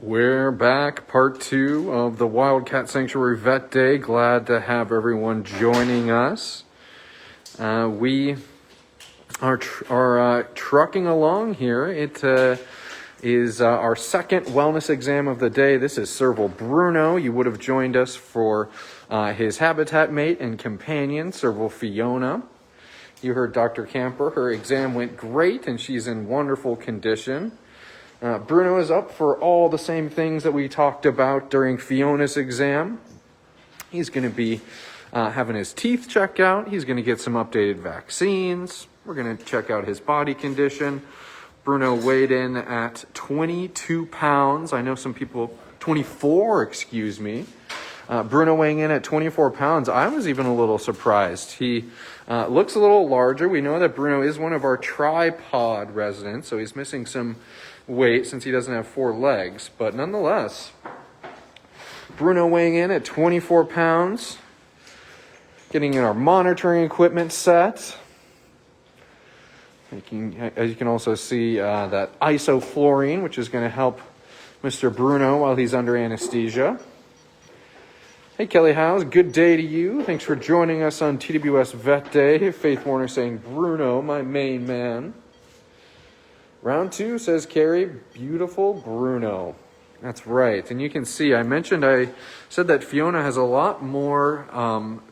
We're back, part 2 of the Wildcat Sanctuary Vet Day. Glad to have everyone joining us. We are trucking along here. It is our second wellness exam of the day. This is Serval Bruno. You would have joined us for his habitat mate and companion, Serval Fiona. You heard Dr. Camper. Her exam went great and she's in wonderful condition. Bruno is up for all the same things that we talked about during Fiona's exam. He's going to be having his teeth checked out. He's going to get some updated vaccines. We're going to check out his body condition. Bruno weighed in at 22 pounds. I know some people, 24, excuse me. Bruno weighing in at 24 pounds. I was even a little surprised. He looks a little larger. We know that Bruno is one of our tripod residents, so he's missing some weight since he doesn't have 4 legs. But nonetheless, Bruno weighing in at 24 pounds. Getting in our monitoring equipment set. As you can also see, that isoflurane, which is going to help Mr. Bruno while he's under anesthesia. Hey Kelly Howes, good day to you. Thanks for joining us on TWS Vet Day. Faith Warner saying, Bruno, my main man. Round 2, says Carrie, beautiful Bruno. That's right. And you can see, I said that Fiona has a lot more,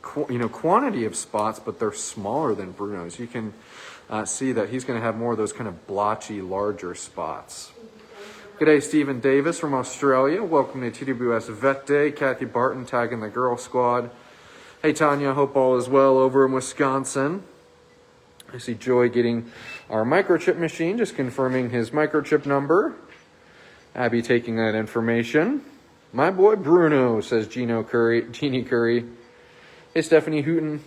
quantity of spots, but they're smaller than Bruno's. You can see that he's going to have more of those kind of blotchy, larger spots. G'day, Stephen Davis from Australia. Welcome to TWS Vet Day. Kathy Barton tagging the girl squad. Hey, Tanya, hope all is well over in Wisconsin. I see Joy getting our microchip machine, just confirming his microchip number. Abby taking that information. My boy Bruno, says Jeannie Curry. Hey, Stephanie Hooten.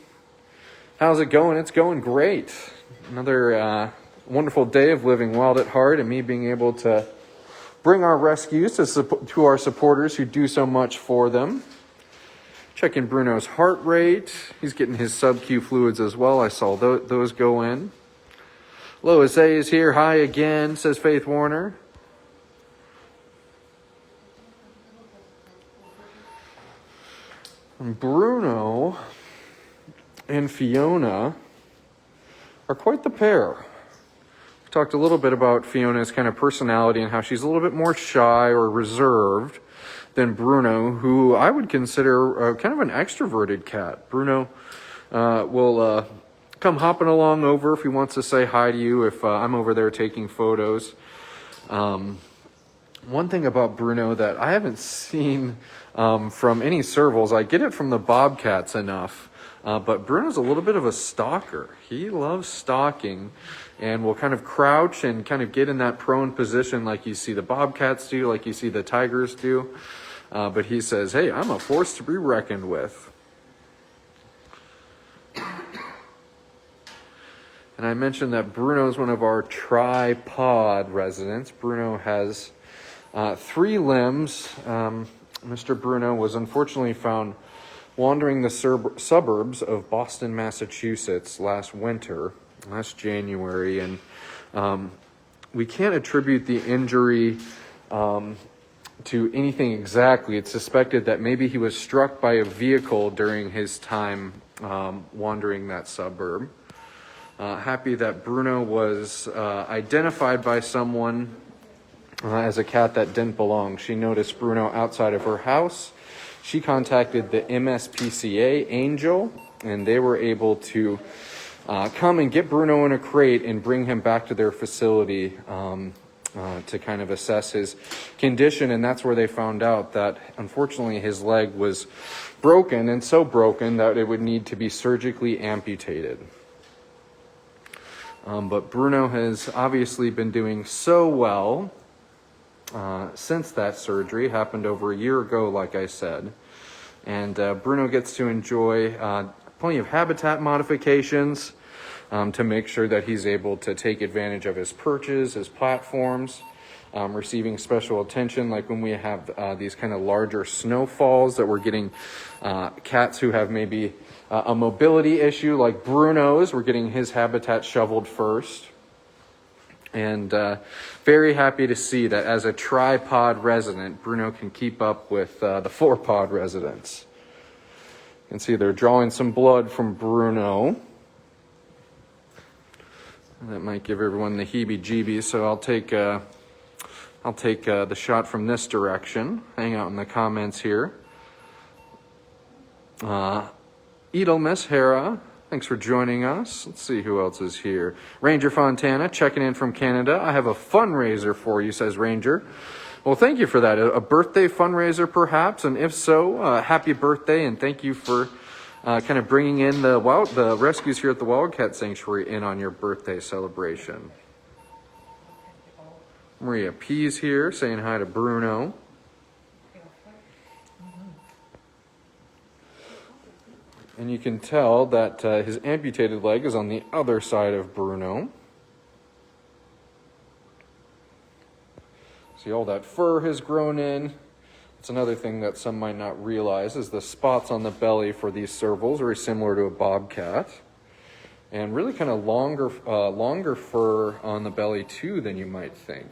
How's it going? It's going great. Another wonderful day of living wild at heart and me being able to bring our rescues to our supporters who do so much for them. Checking Bruno's heart rate. He's getting his sub-Q fluids as well. I saw those go in. Lois A is here. Hi again, says Faith Warner. And Bruno and Fiona are quite the pair. We talked a little bit about Fiona's kind of personality and how she's a little bit more shy or reserved than Bruno, who I would consider kind of an extroverted cat. Bruno will come hopping along over if he wants to say hi to you, if I'm over there taking photos. One thing about Bruno that I haven't seen from any servals, I get it from the bobcats enough, but Bruno's a little bit of a stalker. He loves stalking and will kind of crouch and kind of get in that prone position like you see the bobcats do, like you see the tigers do. But he says, hey, I'm a force to be reckoned with. And I mentioned that Bruno is one of our tripod residents. Bruno has 3 limbs. Mr. Bruno was unfortunately found wandering the suburbs of Boston, Massachusetts last January. And we can't attribute the injury to anything exactly. It's suspected that maybe he was struck by a vehicle during his time wandering that suburb. Happy that Bruno was identified by someone as a cat that didn't belong. She noticed Bruno outside of her house. She contacted the MSPCA Angel, and they were able to come and get Bruno in a crate and bring him back to their facility to kind of assess his condition. And that's where they found out that unfortunately his leg was broken, and so broken that it would need to be surgically amputated. But Bruno has obviously been doing so well since that surgery. Happened over a year ago, like I said. And Bruno gets to enjoy plenty of habitat modifications to make sure that he's able to take advantage of his perches, his platforms, receiving special attention, like when we have these kind of larger snowfalls that we're getting cats who have maybe a mobility issue like Bruno's. We're getting his habitat shoveled first. And very happy to see that as a tripod resident, Bruno can keep up with the 4-pod residents. You can see they're drawing some blood from Bruno. That might give everyone the heebie-jeebies, so I'll take the shot from this direction. Hang out in the comments here. Edelmiss Hera, thanks for joining us. Let's see who else is here. Ranger Fontana, checking in from Canada. I have a fundraiser for you, says Ranger. Well, thank you for that. A birthday fundraiser, perhaps, and if so, happy birthday, and thank you for kind of bringing in the rescues here at the Wildcat Sanctuary in on your birthday celebration. Maria P's here, saying hi to Bruno. And you can tell that his amputated leg is on the other side of Bruno. See, all that fur has grown in. It's another thing that some might not realize is the spots on the belly for these servals, very similar to a bobcat. And really kind of longer fur on the belly too than you might think.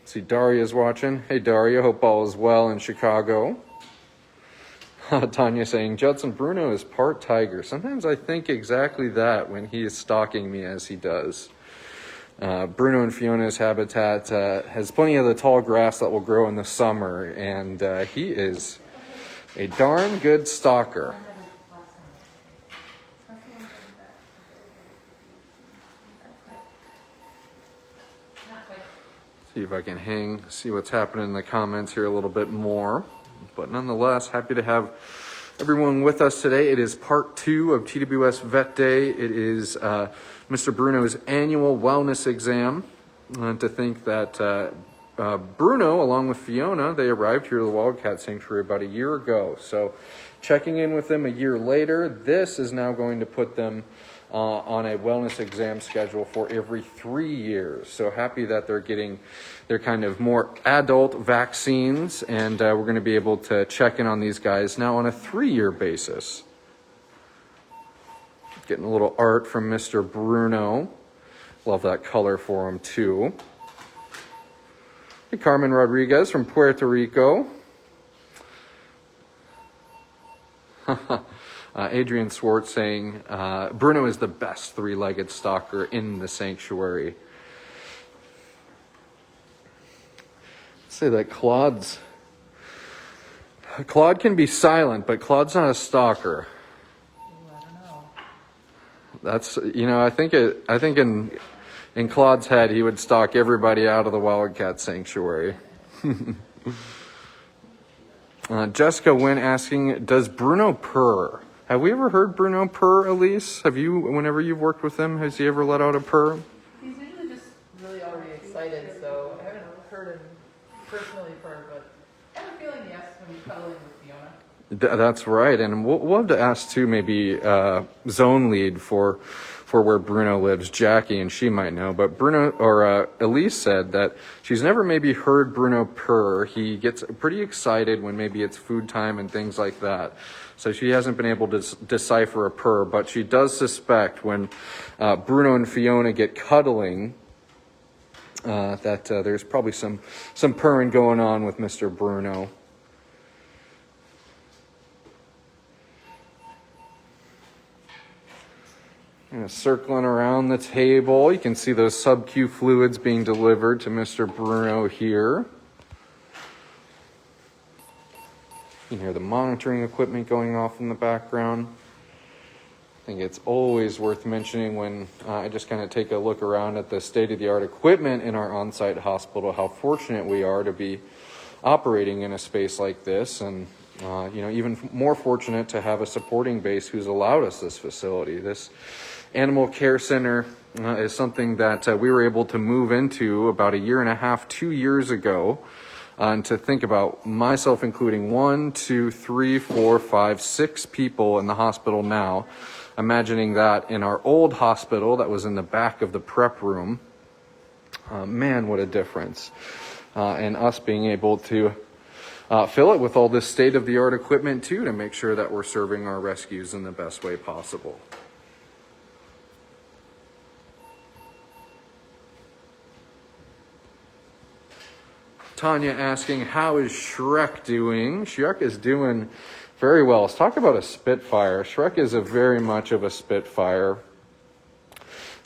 See, Daria's watching. Hey, Daria, hope all is well in Chicago. Tanya saying, Judson Bruno is part tiger. Sometimes I think exactly that when he is stalking me as he does. Bruno and Fiona's habitat has plenty of the tall grass that will grow in the summer, and he is a darn good stalker. See if I can see what's happening in the comments here a little bit more. But nonetheless, happy to have everyone with us today. It is part 2 of TWS Vet Day. It is Mr. Bruno's annual wellness exam. To think that Bruno, along with Fiona, they arrived here to the Wildcat Sanctuary about a year ago. So checking in with them a year later, this is now going to put them on a wellness exam schedule for every 3 years. So happy that they're getting their kind of more adult vaccines, and we're going to be able to check in on these guys now on a 3-year basis. Getting a little art from Mr. Bruno. Love that color for him too. Hey, Carmen Rodriguez from Puerto Rico. Adrian Swartz saying, Bruno is the best 3-legged stalker in the sanctuary. Say that Claude can be silent, but Claude's not a stalker. I don't know. That's, I think in Claude's head, he would stalk everybody out of the Wildcat Sanctuary. Jessica Wynn asking, does Bruno purr? Have we ever heard Bruno purr, Elise? Have you, whenever you've worked with him, has he ever let out a purr? He's usually just really already excited, so I haven't heard him personally purr, but I have a feeling yes when he's cuddling with Fiona. That's right, and we'll have to ask too, maybe zone lead for where Bruno lives, Jackie, and she might know. But Bruno or Elise said that she's never maybe heard Bruno purr. He gets pretty excited when maybe it's food time and things like that. So she hasn't been able to decipher a purr, but she does suspect when Bruno and Fiona get cuddling that there's probably some purring going on with Mr. Bruno. Circling around the table, you can see those sub-Q fluids being delivered to Mr. Bruno here. You can hear the monitoring equipment going off in the background. I think it's always worth mentioning when I just kind of take a look around at the state-of-the-art equipment in our on-site hospital, how fortunate we are to be operating in a space like this, and even more fortunate to have a supporting base who's allowed us this facility. This animal care center is something that we were able to move into about 1.5 years, 2 years ago. And to think about myself, including 1, 2, 3, 4, 5, 6 people in the hospital now, imagining that in our old hospital that was in the back of the prep room, man, what a difference. And us being able to fill it with all this state-of-the-art equipment too, to make sure that we're serving our rescues in the best way possible. Tanya asking, how is Shrek doing? Shrek is doing very well. Let's talk about a Spitfire. Shrek is very much of a Spitfire.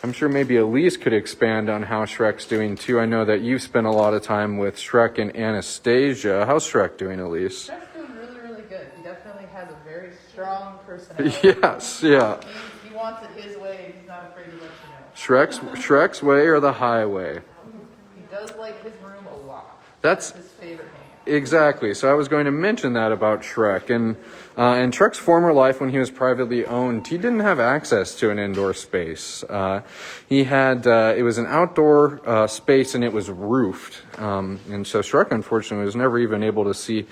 I'm sure maybe Elise could expand on how Shrek's doing too. I know that you've spent a lot of time with Shrek and Anastasia. How's Shrek doing, Elise? Shrek's doing really, really good. He definitely has a very strong personality. Yes, yeah. He wants it his way, and he's not afraid to let you know. Shrek's way or the highway? He does like his room a lot. That's his favorite hangout. exactly. So I was going to mention that about Shrek. And in Shrek's former life, when he was privately owned, he didn't have access to an indoor space. He had, it was an outdoor space and it was roofed. And so Shrek, unfortunately, was never even able to see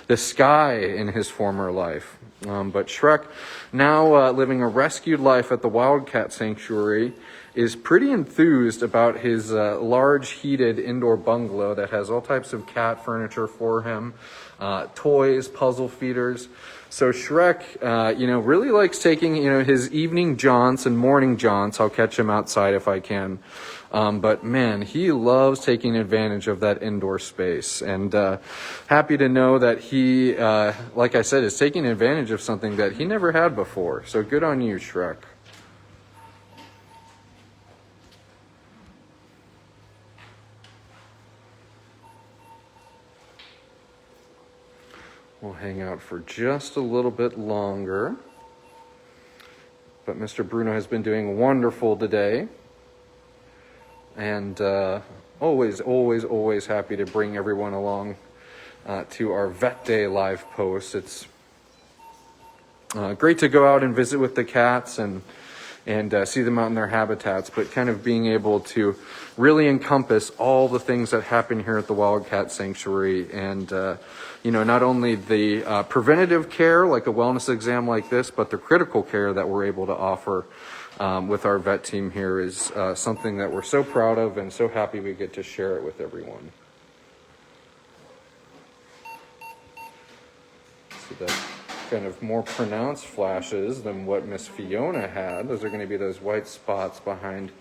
the sky in his former life. But Shrek, now living a rescued life at the Wildcat Sanctuary, is pretty enthused about his large heated indoor bungalow that has all types of cat furniture for him, toys, puzzle feeders. So Shrek, really likes taking, his evening jaunts and morning jaunts. I'll catch him outside if I can. But man, he loves taking advantage of that indoor space, and happy to know that he, like I said, is taking advantage of something that he never had before. So good on you, Shrek. We'll hang out for just a little bit longer. But Mr. Bruno has been doing wonderful today. And always happy to bring everyone along to our Vet Day live post. It's great to go out and visit with the cats and see them out in their habitats, but kind of being able to really encompass all the things that happen here at the Wildcat Sanctuary, and not only the preventative care like a wellness exam like this, but the critical care that we're able to offer with our vet team here is something that we're so proud of and so happy we get to share it with everyone. So that's kind of more pronounced flashes than what Miss Fiona had. Those are going to be those white spots behind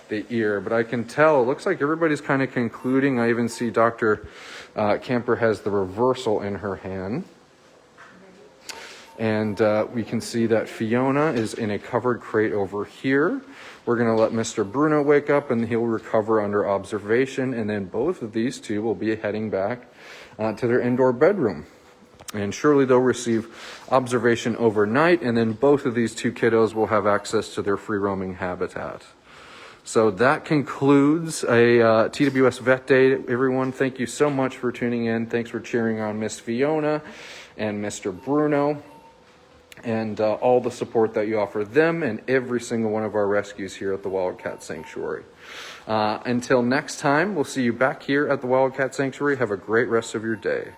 the ear, but I can tell it looks like everybody's kind of concluding. I even see Dr. Camper has the reversal in her hand, and we can see that Fiona is in a covered crate over here. We're going to let Mr. Bruno wake up and he'll recover under observation, and then both of these two will be heading back to their indoor bedroom. And surely they'll receive observation overnight, and then both of these two kiddos will have access to their free-roaming habitat. So that concludes a TWS Vet Day, everyone. Thank you so much for tuning in. Thanks for cheering on Miss Fiona and Mr. Bruno, and all the support that you offer them and every single one of our rescues here at the Wildcat Sanctuary. Until next time, we'll see you back here at the Wildcat Sanctuary. Have a great rest of your day.